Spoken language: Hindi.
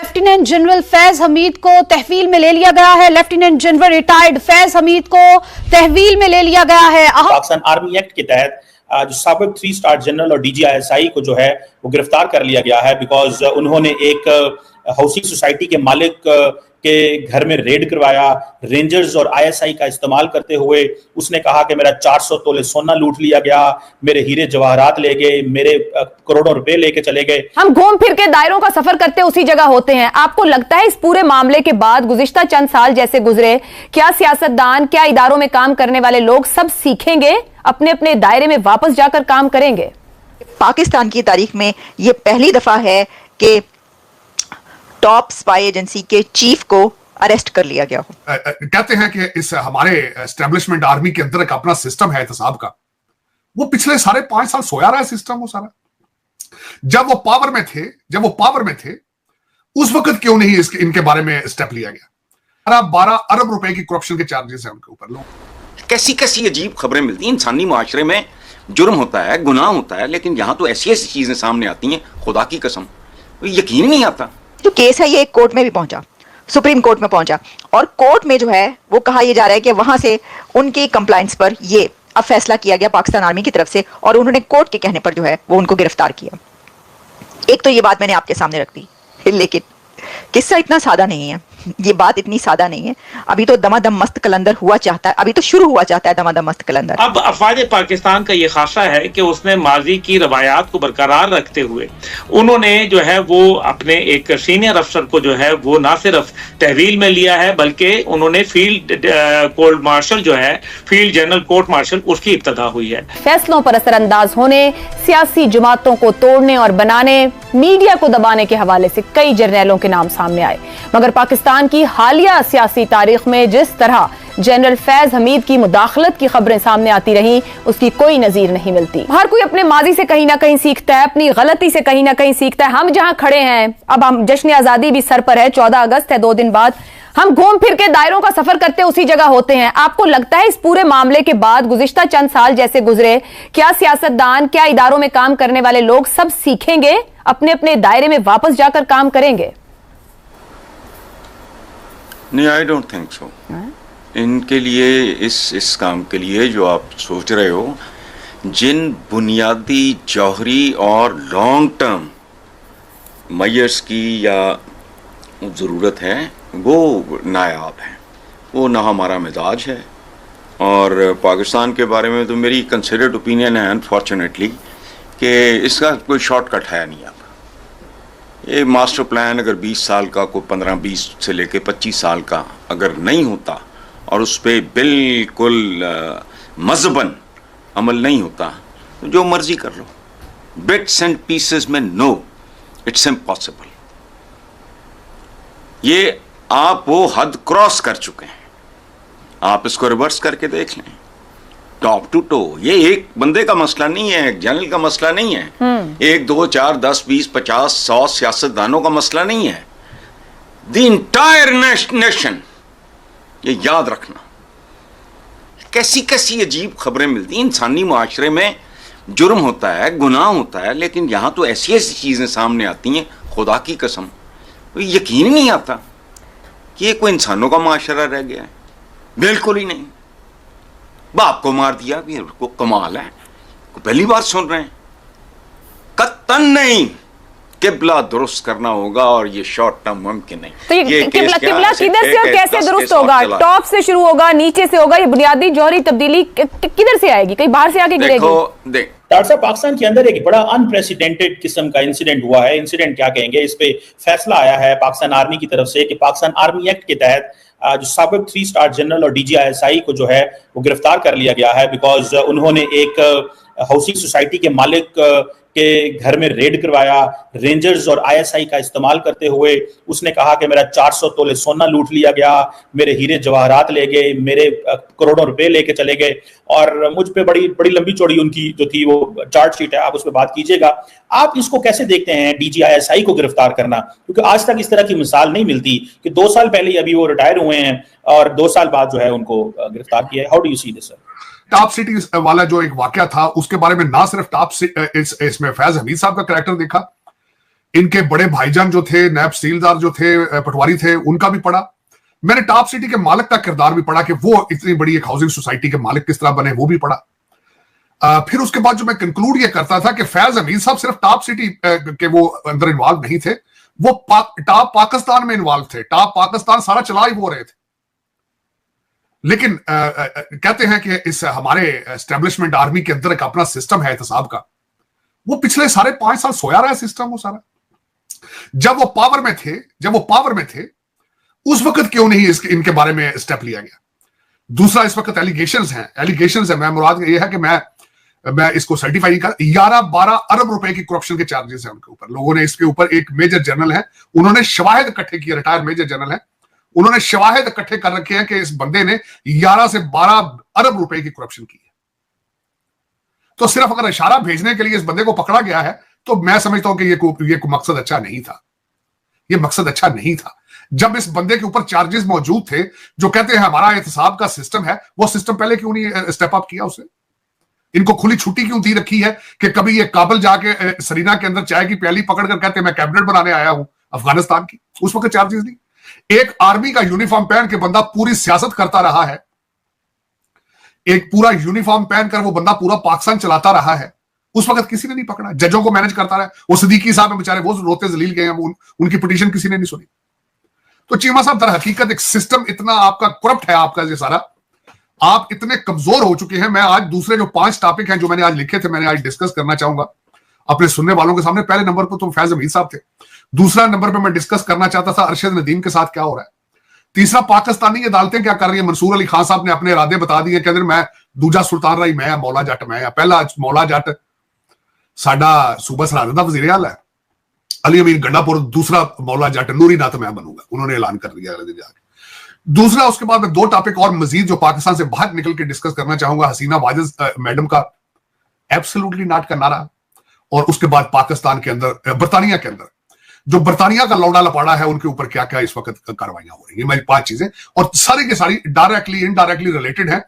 लेफ्टिनेंट जनरल फैज हमीद को तहवील में ले लिया गया है। Lieutenant general retired Faiz Hamid को तहवील में ले लिया गया है। पाकिस्तान आर्मी एक्ट के तहत जो साबिक 3 स्टार जनरल और DGISI को जो है वो गिरफ्तार कर लिया गया है बिकॉज उन्होंने एक हाउसिंग सोसाइटी के मालिक के घर में रेड करवाया। रेंजर्स और ISI का इस्तेमाल करते हुए उसने कहा कि मेरा 400 तोले सोना लूट लिया गया, मेरे हीरे जवाहरात ले गए, मेरे करोड़ों रुपए लेके चले गए। हम घूम फिर के दायरों का सफर करते उसी जगह होते हैं। आपको लगता है इस पूरे मामले के बाद गुज़िश्ता चंद साल जैसे गुजरे, क्या सियासतदान, क्या इदारों में काम करने वाले लोग सब सीखेंगे, अपने अपने दायरे में वापस जाकर काम करेंगे? पाकिस्तान की तारीख में ये पहली दफा है कि टॉप स्पाई एजेंसी के चीफ को अरेस्ट कर लिया गया हो। कहते हैं कि इस हमारे एस्टेब्लिशमें आर्मी के अंदर एक अपना सिस्टम है एहतसाब का, वो पिछले 5.5 साल सोया रहा है सिस्टम वो सारा। जब वो पावर में थे उस वक्त क्यों नहीं इनके बारे में स्टेप लिया गया? 12 अरब रुपए की करप्शन के चार्जेस हैं उनके ऊपर। लोग कैसी कैसी अजीब खबरें मिलती हैं। इंसानी माशरे में जुर्म होता है, गुनाह होता है, लेकिन यहां तो ऐसी ऐसी चीजें सामने आती हैं, खुदा की कसम यकीन नहीं आता। जो केस है ये कोर्ट में भी पहुंचा, सुप्रीम कोर्ट में पहुंचा, और कोर्ट में जो है वो कहा यह जा रहा है कि वहां से उनकी कंप्लाइंस पर ये अब फैसला किया गया पाकिस्तान आर्मी की तरफ से, और उन्होंने कोर्ट के कहने पर जो है वो उनको गिरफ्तार किया। एक तो ये बात मैंने आपके सामने रख दी, लेकिन किस्सा इतना सादा नहीं है, ये बात इतनी सादा नहीं है। अभी तो दमादम मस्त कलंदर हुआ चाहता है, अभी तो शुरू हुआ चाहता है दमादम मस्त कलंदर। अब अफवाज पाकिस्तान का ये खासा है कि उसने माजी की रवायात को बरकरार रखते हुए उन्होंने जो है वो अपने एक सीनियर अफसर को जो है वो ना सिर्फ तहवील में लिया है, बल्कि उन्होंने फील्ड कोर्ट मार्शल जो है, फील्ड जनरल कोर्ट मार्शल, उसकी इब्तदा हुई है। फैसलों पर असरअंदाज होने, सियासी जमातों को तोड़ने और बनाने, मीडिया को दबाने के हवाले से कई जर्नैलों के नाम सामने आए, मगर पाकिस्तान की हालिया सियासी तारीख में जिस तरह जनरल फैज हमीद की मुदाखलत की खबरें सामने आती रहीं, उसकी कोई नजीर नहीं मिलती। हर कोई अपने माजी से कहीं ना कहीं सीखता है, अपनी गलती से कहीं ना कहीं सीखता है। हम जहां खड़े हैं, अब हम जश्न आजादी भी सर पर है, 14 अगस्त है, 2 दिन बाद। हम घूम फिर के दायरों का सफर करते उसी जगह होते हैं। आपको लगता है इस पूरे मामले के बाद गुज़िश्ता चंद साल जैसे गुजरे, क्या सियासतदान, क्या इदारों में काम करने वाले लोग सब सीखेंगे, अपने अपने दायरे में वापस जाकर काम करेंगे? नहीं, आई डोंट थिंक सो। इनके लिए, इस काम के लिए जो आप सोच रहे हो, जिन बुनियादी जौहरी और लॉन्ग टर्म मेजर्स की या ज़रूरत है, वो नायाब हैं, वो ना हमारा मिजाज है। और पाकिस्तान के बारे में तो मेरी कंसिडर्ड ओपिनियन है अनफॉर्चुनेटली कि इसका कोई शॉर्टकट है नहीं। अब ये मास्टर प्लान अगर 20 साल का, कोई 15-20 से लेके 25 साल का अगर नहीं होता और उस पर बिल्कुल मज़बन अमल नहीं होता, तो जो मर्जी कर लो। बिट्स एंड पीसेस में नो, इट्स इम्पॉसिबल। ये आप वो हद क्रॉस कर चुके हैं। आप इसको रिवर्स करके देख लें, टॉप टू टो। ये एक बंदे का मसला नहीं है, एक जनरल का मसला नहीं है, 1, 2, 4, 10, 20, 50, 100 सियासतदानों का मसला नहीं है। The entire nation. ये याद रखना, कैसी कैसी अजीब खबरें मिलती हैं। इंसानी माशरे में जुर्म होता है, गुनाह होता है, लेकिन यहां तो ऐसी ऐसी चीजें सामने आती हैं, खुदा की कसम यकीन नहीं आता कि ये कोई इंसानों का माशरा रह गया है। बिल्कुल ही नहीं। बाप को मार दिया, भी को कमाल है, को पहली बार सुन रहे हैं। कत्तन नहीं, किबला दुरुस्त करना होगा, और ये शॉर्ट टर्म मुमकिन नहीं। तो ये किबला किधर से और कैसे दुरुस्त होगा? टॉप से शुरू होगा, नीचे से होगा? ये बुनियादी जौहरी तब्दीली किधर से आएगी? कहीं बाहर से आके गिरेगी? डॉक्टर साहब, पाकिस्तान के अंदर एक बड़ा अनप्रेसिडेंटेड किस्म का इंसिडेंट हुआ है। इंसिडेंट क्या कहेंगे, इस पे फैसला आया है पाकिस्तान आर्मी की तरफ से कि पाकिस्तान आर्मी एक्ट के तहत जो साबिक 3 स्टार जनरल और DGISI को जो है वो गिरफ्तार कर लिया गया है बिकॉज उन्होंने एक हाउसिंग सोसाइटी के मालिक के घर में रेड करवाया। रेंजर्स और ISI का इस्तेमाल करते हुए उसने कहा कि मेरा 400 तोले सोना लूट लिया गया, मेरे हीरे जवाहरात ले गए, मेरे करोड़ों रुपए लेके चले गए। और मुझ पे बड़ी बड़ी लंबी चौड़ी उनकी जो थी वो चार्जशीट है, आप उस पर बात कीजिएगा। आप इसको कैसे देखते हैं, DGISI को गिरफ्तार करना? क्योंकि आज तक इस तरह की मिसाल नहीं मिलती कि 2 साल पहले अभी वो रिटायर हुए हैं और 2 साल बाद जो है उनको गिरफ्तार किया है। How do you see this sir? Top city वाला जो एक वाकया था, उसके बारे में ना सिर्फ इसमें फैज हमीद साहब का कैरेक्टर देखा, इनके बड़े भाईजान जो थे, नैब तहसीलदार जो थे, पटवारी थे, उनका भी पढ़ा। मैंने टॉप सिटी के मालिक का किरदार भी पढ़ा कि वो इतनी बड़ी एक हाउसिंग सोसाइटी के मालिक किस तरह बने, वो भी पढ़ा। फिर उसके बाद जो मैं कंक्लूड ये करता था कि फैज हमीद साहब सिर्फ टॉप सिटी के वो अंदर इन्वॉल्व नहीं थे, वो टॉप पाकिस्तान में इन्वॉल्व थे। टॉप पाकिस्तान सारा चला ही वो रहे थे। लेकिन कहते हैं कि इस हमारे एस्टेब्लिशमेंट आर्मी के अंदर एक अपना सिस्टम है एहतसाब का, वो पिछले साढ़े 5 साल सोया रहा है सिस्टम वो सारा। जब वो पावर में थे उस वक्त क्यों नहीं इनके बारे में स्टेप लिया गया। दूसरा, इस वक्त एलिगेशंस है। मैं मुराद ये है कि मैं इसको सर्टिफाई नहीं कर, 11-12 अरब रुपए की करप्शन के चार्जेस हैं उनके ऊपर। लोगों ने इसके ऊपर, एक मेजर जनरल है, उन्होंने शवाहिद इकट्ठे किए, रिटायर्ड मेजर जनरल है, उन्होंने शवाहिद इकट्ठे कर रखे हैं कि इस बंदे ने 11 से 12 अरब रुपए की करप्शन की है। तो सिर्फ अगर इशारा भेजने के लिए इस बंदे को पकड़ा गया है तो मैं समझता हूं कि ये मकसद अच्छा नहीं था। ये मकसद अच्छा नहीं था। जब इस बंदे के ऊपर चार्जेस मौजूद थे, जो कहते हैं हमारा एहतसाब का सिस्टम है, वो सिस्टम पहले क्यों नहीं स्टेप अप किया उसे? इनको खुली छुट्टी क्यों दी रखी है कि कभी ये काबुल जाके सरीना के अंदर चाय की प्याली पकड़कर कहते हैं मैं कैबिनेट बनाने आया हूं अफगानिस्तान की, उस वक्त चार्जेस नहीं। एक आर्मी का यूनिफॉर्म पहन के बंदा पूरी सियासत करता रहा है, एक पूरा यूनिफॉर्म पहनकर वो बंदा पूरा पाकिस्तान चलाता रहा है, उस वक्त किसी ने नहीं पकड़ा। जजों को मैनेज करता रहा। वो सिद्दीकी साहब बेचारे वो रोते जलील गए हैं, उनकी पिटीशन किसी ने नहीं सुनी। तो चीमा साहब, दर हकीकत एक सिस्टम इतना आपका करप्ट है, आपका ये सारा, आप इतने कमजोर हो चुके हैं। मैं आज दूसरे जो 5 टॉपिक हैं जो मैंने आज लिखे थे, मैंने आज डिस्कस करना चाहूंगा अपने सुनने वालों के सामने। पहले नंबर पर तो फैज हमीद साहब थे। दूसरा नंबर पर मैं डिस्कस करना चाहता था अरशद नदीम के साथ क्या हो रहा है। तीसरा, पाकिस्तानी अदालतें क्या कर रही है। मंसूर अली खान साहब ने अपने इरादे बता दिए कि मैं दूजा सुल्तान राई मैं, मौला जट मैं, पहला मौला जट साडा सूबा सरहद दा वजीर आला है, अली अमीन गंडापुर दूसरा मौला जट नूरी नात मैं बनूंगा, उन्होंने ऐलान कर दिया अगले दिन जाके। दूसरा, उसके बाद मैं 2 टॉपिक और मजीद जो पाकिस्तान से बाहर निकल के डिस्कस करना चाहूंगा। हसीना वाजिद मैडम का एब्सोल्युटली नॉट का नारा, और उसके बाद पाकिस्तान के अंदर, बरतानिया के अंदर जो बरतानिया का लौड़ा लपाड़ा है, उनके ऊपर क्या क्या इस वक्त कार्रवाइयां हो रही है। मेरी 5 चीजें, और सारी की सारी डायरेक्टली इनडायरेक्टली रिलेटेड है